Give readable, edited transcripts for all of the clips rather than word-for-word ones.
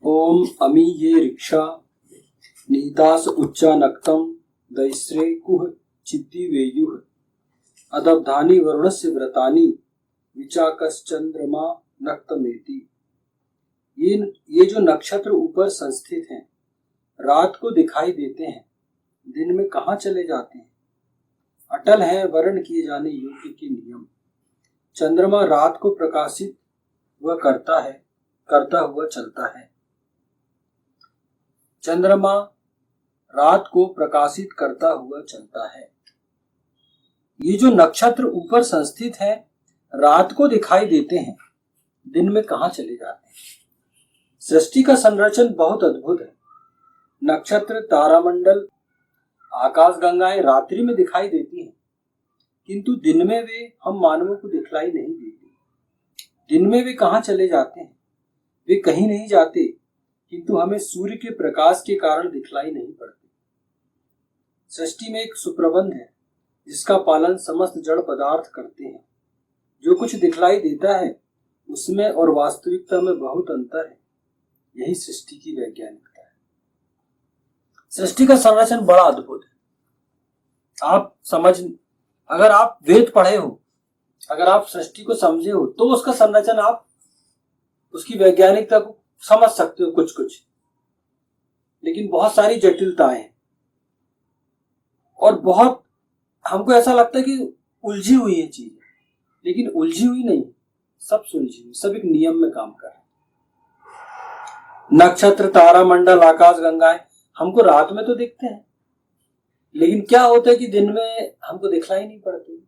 ओम अमी ये रिक्षा नीतास उच्चानक्तम दैस्रे कुह चित्ति वेयुः अदब्धानि वरुणस्य व्रतानि विचाकश्चंद्रमा नक्तमेति। ये जो नक्षत्र ऊपर संस्थित हैं, रात को दिखाई देते हैं, दिन में कहाँ चले जाते हैं। अटल है वर्ण किए जाने योग्य के नियम। चंद्रमा रात को प्रकाशित वह करता हुआ चलता है। चंद्रमा रात को प्रकाशित करता हुआ चलता है। ये जो नक्षत्र ऊपर संस्थित है, रात को दिखाई देते हैं, दिन में कहाँ चले जाते हैं। सृष्टि का संरचन बहुत अद्भुत है। नक्षत्र, तारामंडल, आकाश गंगाएं रात्रि में दिखाई देती हैं, किंतु दिन में वे हम मानवों को दिखलाई नहीं देती। दिन में वे कहाँ चले जाते हैं? वे कहीं नहीं जाते, किंतु हमें सूर्य के प्रकाश के कारण दिखलाई नहीं पड़ते। सृष्टि में एक सुप्रबंध है जिसका पालन समस्त जड़ पदार्थ करते हैं। जो कुछ दिखलाई देता है उसमें और वास्तविकता में बहुत अंतर है। यही सृष्टि की वैज्ञानिकता है। सृष्टि का संरचन बड़ा अद्भुत है। अगर आप वेद पढ़े हो, अगर आप सृष्टि को समझे हो, तो उसका संरचन आप उसकी वैज्ञानिकता को समझ सकते हो कुछ। लेकिन बहुत सारी जटिलताएं हैं और बहुत हमको ऐसा लगता है कि उलझी हुई है चीजें, लेकिन उलझी हुई नहीं, सब सुलझी हुई, सब एक नियम में काम कर रहे हैं। नक्षत्र, तारा मंडल, आकाश गंगाएं हमको रात में तो दिखते हैं, लेकिन क्या होता है कि दिन में हमको दिखलाई नहीं पड़ती।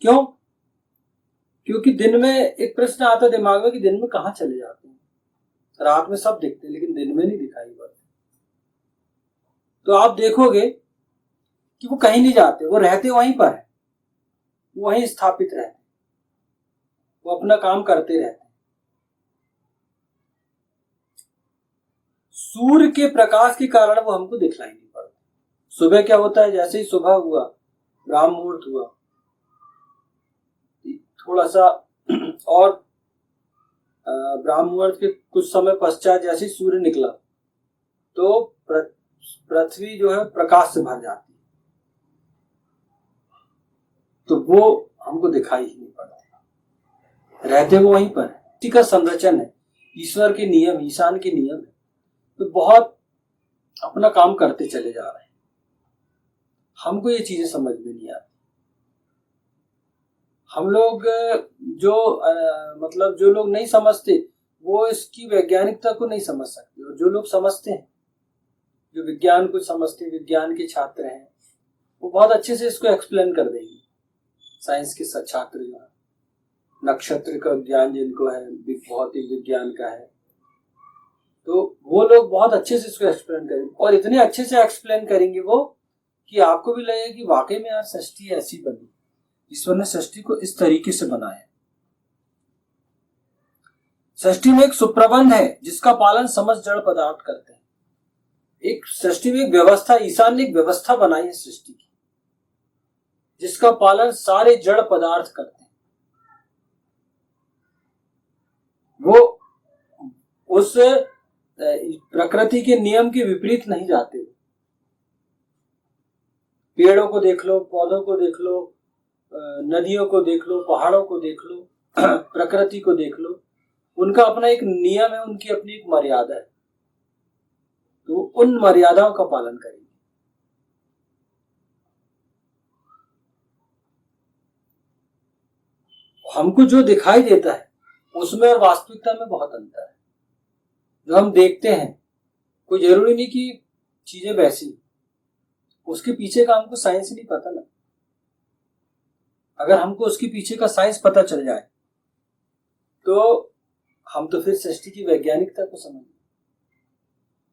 क्यों? क्योंकि दिन में एक प्रश्न आता है दिमाग में कि दिन में कहाँ चले जाते हैं। रात में सब दिखते हैं, लेकिन दिन में नहीं दिखाई पड़ते। तो आप देखोगे कि वो कहीं नहीं जाते, वो रहते वहीं पर है, वहीं स्थापित रहते, वो अपना काम करते रहते। सूर्य के प्रकाश के कारण वो हमको दिखलाई नहीं पड़ते। सुबह क्या होता है, जैसे ही सुबह हुआ, ब्राह्म मुहूर्त हुआ, थोड़ा सा और ब्राह्म मुहूर्त के कुछ समय पश्चात जैसे ही सूर्य निकला तो पृथ्वी जो है प्रकाश से भर जाती है, तो वो हमको दिखाई ही नहीं पड़ता। रहते वो वहीं पर है। इसी का संरचन है, ईश्वर के नियम, ईशान के नियम है। तो बहुत अपना काम करते चले जा रहे हैं। हमको ये चीजें समझ में नहीं आती। हम लोग जो लोग नहीं समझते वो इसकी वैज्ञानिकता को नहीं समझ सकते, और जो लोग समझते हैं, जो विज्ञान को समझते हैं, विज्ञान के छात्र हैं, वो बहुत अच्छे से इसको एक्सप्लेन कर देंगे। साइंस के छात्र जो है, नक्षत्र का ज्ञान जिनको है, भौतिक विज्ञान का है, तो वो लोग बहुत अच्छे से इसको एक्सप्लेन करेंगे, और इतने अच्छे से एक्सप्लेन करेंगे वो कि आपको भी लगेगा कि वाकई में यार सृष्टि ऐसी बनी, ईश्वर ने सृष्टि को इस तरीके से बनाया। सृष्टि में एक सुप्रबंध है जिसका पालन समस्त जड़ पदार्थ करते हैं। एक सृष्टि में एक व्यवस्था, ईशान ने एक व्यवस्था बनाई है सृष्टि की, जिसका पालन सारे जड़ पदार्थ करते हैं। वो उस प्रकृति के नियम के विपरीत नहीं जाते। पेड़ों को देख लो, पौधों को देख लो, नदियों को देख लो, पहाड़ों को देख लो, प्रकृति को देख लो, उनका अपना एक नियम है, उनकी अपनी एक मर्यादा है। तो उन मर्यादाओं का पालन करेंगे। हमको जो दिखाई देता है उसमें और वास्तविकता में बहुत अंतर है। जो हम देखते हैं, कोई जरूरी नहीं कि चीजें वैसी, उसके पीछे का हमको साइंस नहीं पता ना। अगर हमको उसके पीछे का साइंस पता चल जाए तो हम तो फिर सृष्टि की वैज्ञानिकता को समझेंगे,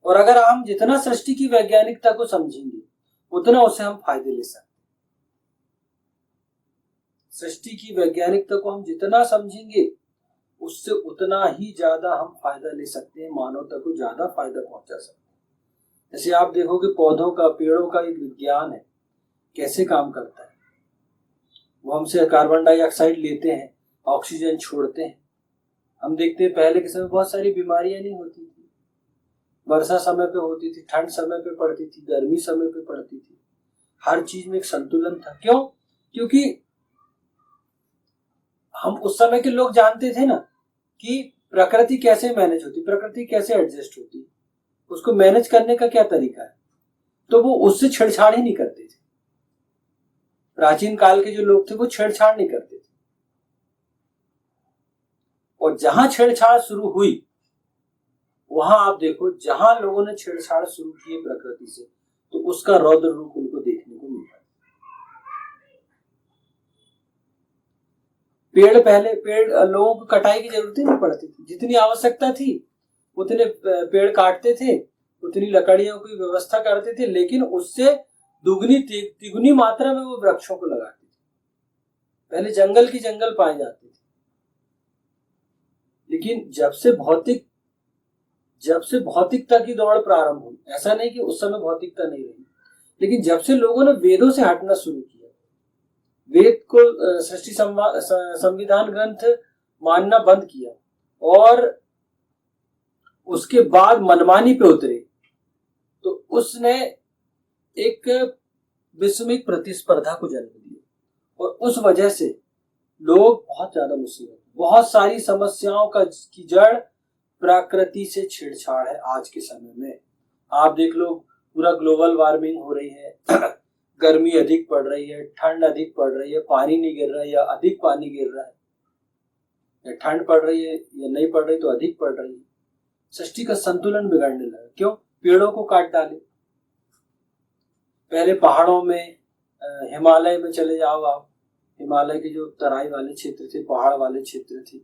और अगर हम जितना सृष्टि की वैज्ञानिकता को समझेंगे उतना उससे हम फायदे ले सकते हैं। सृष्टि की वैज्ञानिकता को हम जितना समझेंगे उससे उतना ही ज्यादा हम फायदा ले सकते हैं, मानवता को ज्यादा फायदा पहुंचा सकते हैं। जैसे आप देखोगे पौधों का, पेड़ों का एक विज्ञान है, कैसे काम करता है। वो हमसे कार्बन डाइऑक्साइड लेते हैं, ऑक्सीजन छोड़ते हैं, हम देखते हैं पहले के समय बहुत सारी बीमारियां नहीं होती थी। वर्षा समय पे होती थी, ठंड समय पे पड़ती थी, गर्मी समय पे पड़ती थी। हर चीज में एक संतुलन था। क्यों? क्योंकि हम उस समय के लोग जानते थे ना कि प्रकृति कैसे मैनेज होती, प्रकृति कैसे एडजस्ट होती, उसको मैनेज करने का क्या तरीका है। तो वो उससे छेड़छाड़ ही नहीं करते थे। प्राचीन काल के जो लोग थे वो छेड़छाड़ नहीं करते थे। और जहां छेड़छाड़ शुरू हुई, वहां आप देखो, जहां लोगों ने छेड़छाड़ शुरू की प्रकृति से, तो उसका रौद्र रूप उनको देखने को मिला। पेड़ लोगों को कटाई की जरूरत ही नहीं पड़ती थी। जितनी आवश्यकता थी उतने पेड़ काटते थे, उतनी लकड़ियों की व्यवस्था करते थे, लेकिन उससे दुगनी तिगुनी मात्रा में वो वृक्षों को लगाते थे। पहले जंगल की जंगल पाए जाते थे, लेकिन जब से भौतिकता की दौड़ प्रारंभ हुई, ऐसा नहीं कि उस समय भौतिकता नहीं रही, लेकिन जब से लोगों ने वेदों से हटना शुरू किया, वेद को सृष्टि संविधान ग्रंथ मानना बंद किया और उसके बाद मनमानी पे उतरे, तो उसने एक विस्मिक प्रतिस्पर्धा को जन्म दिया। और उस वजह से लोग बहुत ज्यादा मुसीबत, बहुत सारी समस्याओं की जड़ प्रकृति से छेड़छाड़ है। आज के समय में आप देख लो, पूरा ग्लोबल वार्मिंग हो रही है, गर्मी अधिक पड़ रही है, ठंड अधिक पड़ रही है, पानी नहीं गिर रहा है या अधिक पानी गिर रहा है, या ठंड पड़ रही है या नहीं पड़ रही तो अधिक पड़ रही है। सृष्टि का संतुलन बिगड़ने लगा। क्यों? पेड़ों को काट डाले। पहले पहाड़ों में, हिमालय में चले जाओ आप, हिमालय के जो तराई वाले क्षेत्र थे, पहाड़ वाले क्षेत्र थे,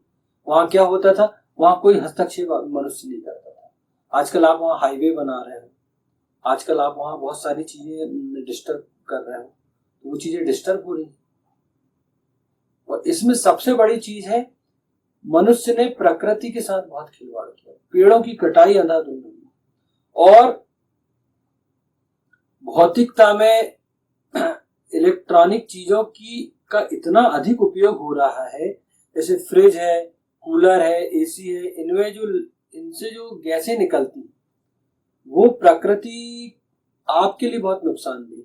वहां क्या होता था? वहां कोई हस्तक्षेप मनुष्य नहीं करता था। आजकल आप वहां हाईवे बना रहे हो, आजकल आप वहां बहुत सारी चीजें डिस्टर्ब कर रहे हो, तो वो चीजें डिस्टर्ब हो रही। और इसमें सबसे बड़ी चीज है, मनुष्य ने प्रकृति के साथ बहुत खिलवाड़ किया। पेड़ों की कटाई अंधाधुंध हुई और भौतिकता में इलेक्ट्रॉनिक चीजों का इतना अधिक उपयोग हो रहा है, जैसे फ्रिज है, कूलर है, एसी है, इनसे जो गैसें निकलती, वो प्रकृति आपके लिए बहुत नुकसानदेह।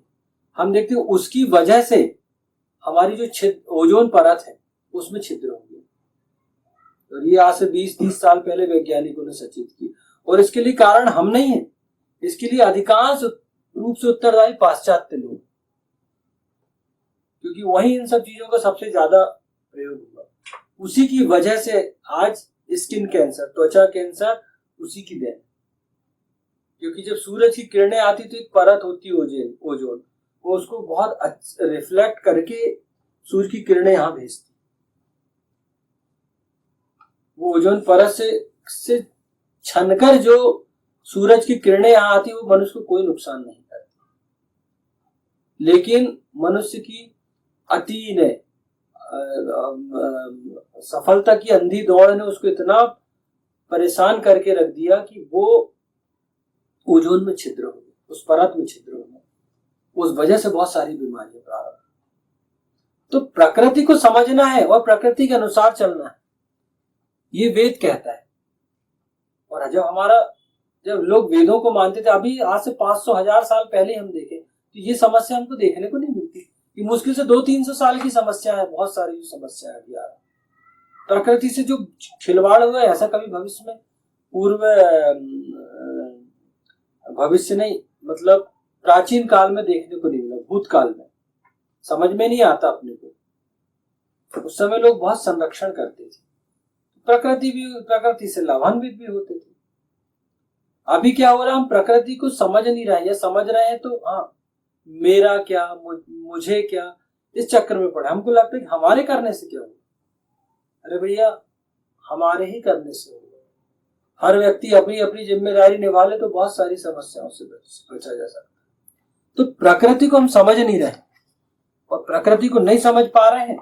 हम देखते हैं उसकी वजह से हमारी जो ओजोन परत है उसमें छिद्र हो गया। और ये आज से 20-30 साल पहले वैज्ञानिकों ने सचेत की, और इसके लिए कारण हम नहीं है, इसके लिए अधिकांश रूप से उत्तरदायी पाश्चात्य लोग, क्योंकि वही इन सब चीजों का सबसे ज्यादा प्रयोग हुआ। उसी की वजह से आज स्किन कैंसर, त्वचा कैंसर उसी की देन। क्योंकि जब सूरज की किरणें आती तो एक परत होती ओजोन, वो उसको बहुत रिफ्लेक्ट करके सूर्य की किरणें यहां भेजती। वो ओजोन परत से छनकर जो सूरज की किरणें यहां आती, वो मनुष्य को कोई नुकसान नहीं करती। लेकिन मनुष्य की अति ने, सफलता की अंधी दौड़ ने उसको इतना परेशान करके रख दिया कि वो ओजोन में छिद्र हो गए, उस परत में छिद्र हो गए। उस वजह से बहुत सारी बीमारियां प्रारंभ। तो प्रकृति को समझना है और प्रकृति के अनुसार चलना है, ये वेद कहता है। और जब लोग वेदों को मानते थे, अभी आज से 500-1000 साल पहले हम देखें तो ये समस्या हमको देखने को नहीं मिलती। ये मुश्किल से 200-300 साल की समस्या है। बहुत सारी जो समस्या है यार, प्रकृति से जो खिलवाड़ हुआ है, ऐसा कभी भविष्य में, भविष्य नहीं, मतलब प्राचीन काल में देखने को नहीं मिला। भूतकाल में समझ में नहीं आता अपने को। उस समय लोग बहुत संरक्षण करते थे, प्रकृति से लाभान्वित भी होते थे। अभी क्या हो रहा है, हम प्रकृति को समझ नहीं रहे, या समझ रहे हैं तो हाँ, मेरा क्या, मुझे क्या, इस चक्कर में पड़े। हमको लगता है कि हमारे करने से क्या होगा। अरे भैया, हमारे ही करने से होगा। हर व्यक्ति अपनी अपनी जिम्मेदारी निभा ले तो बहुत सारी समस्याओं से बचा जा सकता है। तो प्रकृति को हम समझ नहीं रहे, और प्रकृति को नहीं समझ पा रहे हैं,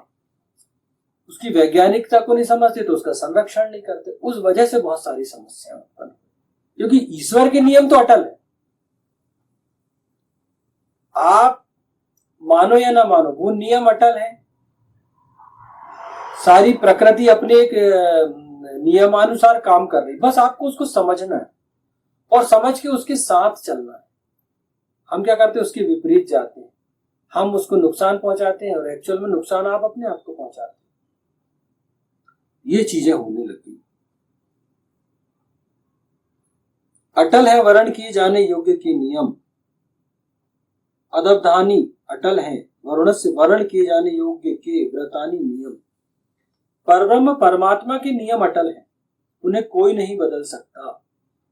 उसकी वैज्ञानिकता को नहीं समझते, तो उसका संरक्षण नहीं करते। उस वजह से बहुत सारी समस्याएं उत्पन्न, क्योंकि ईश्वर के नियम तो अटल है। आप मानो या ना मानो, वो नियम अटल है। सारी प्रकृति अपने एक नियमानुसार काम कर रही, बस आपको उसको समझना है और समझ के उसके साथ चलना है। हम क्या करते हैं, उसके विपरीत जाते हैं, हम उसको नुकसान पहुंचाते हैं और एक्चुअल में नुकसान आप अपने आप को पहुंचाते हैं। ये चीजें होने लगी। अटल है वर्ण किए जाने योग्य के नियम, अदबधानी अटल है वर्ण से वर्ण किए जाने योग्य के व्रतानी नियम। परब्रह्म परमात्मा के नियम अटल हैं, उन्हें कोई नहीं बदल सकता।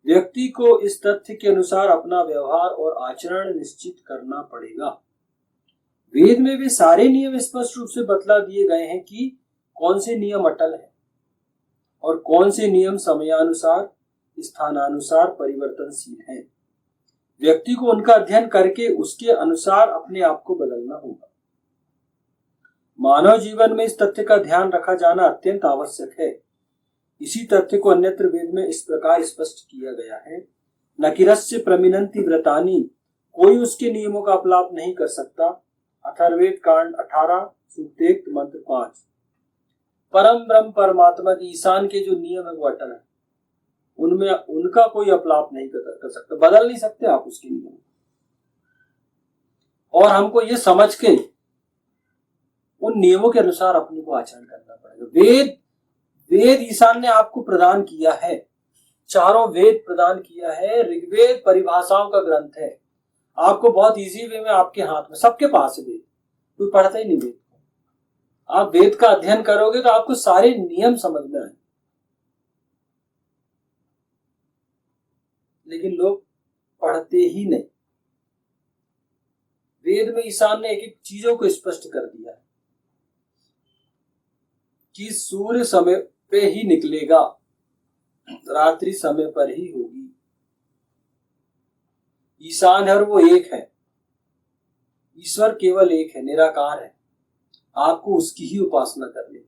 व्यक्ति को इस तथ्य के अनुसार अपना व्यवहार और आचरण निश्चित करना पड़ेगा। वेद में भी सारे नियम स्पष्ट रूप से बतला दिए गए हैं कि कौन से नियम अटल हैं और कौन से नियम समयानुसार स्थानानुसार परिवर्तनशील हैं। व्यक्ति को उनका अध्ययन करके उसके अनुसार अपने आप को बदलना होगा। मानव जीवन में इस तथ्य का ध्यान रखा जाना अत्यंत आवश्यक है। इसी तथ्य को अन्यत्र वेद में इस प्रकार स्पष्ट किया गया है, नकिरस्य प्रमिनन्ति व्रतानि, कोई उसके नियमों का अपलाप नहीं कर सकता। अथर्ववेद कांड 18 सूक्त 1 मंत्र 5। परम ब्रह्म परमात्मा की ईशान के जो नियम है वो अटल है, उनमें उनका कोई अपलाप नहीं कर सकता, बदल नहीं सकते आप उसके नियम। और हमको ये समझ के उन नियमों के अनुसार अपने को आचरण करना पड़ेगा। वेद ईशान ने आपको प्रदान किया है, चारों वेद प्रदान किया है। ऋग्वेद परिभाषाओं का ग्रंथ है, आपको बहुत इजी वे में आपके हाथ में, सबके पास है वेद, कोई पढ़ता ही नहीं वेद को। आप वेद का अध्ययन करोगे तो आपको सारे नियम समझ में आए, लेकिन लोग पढ़ते ही नहीं। वेद में ईशान ने एक एक चीजों को स्पष्ट कर दिया है कि सूर्य समय पे ही निकलेगा, रात्रि समय पर ही होगी। ईशान है और वो एक है, ईश्वर केवल एक है, निराकार है, आपको उसकी ही उपासना करनी है।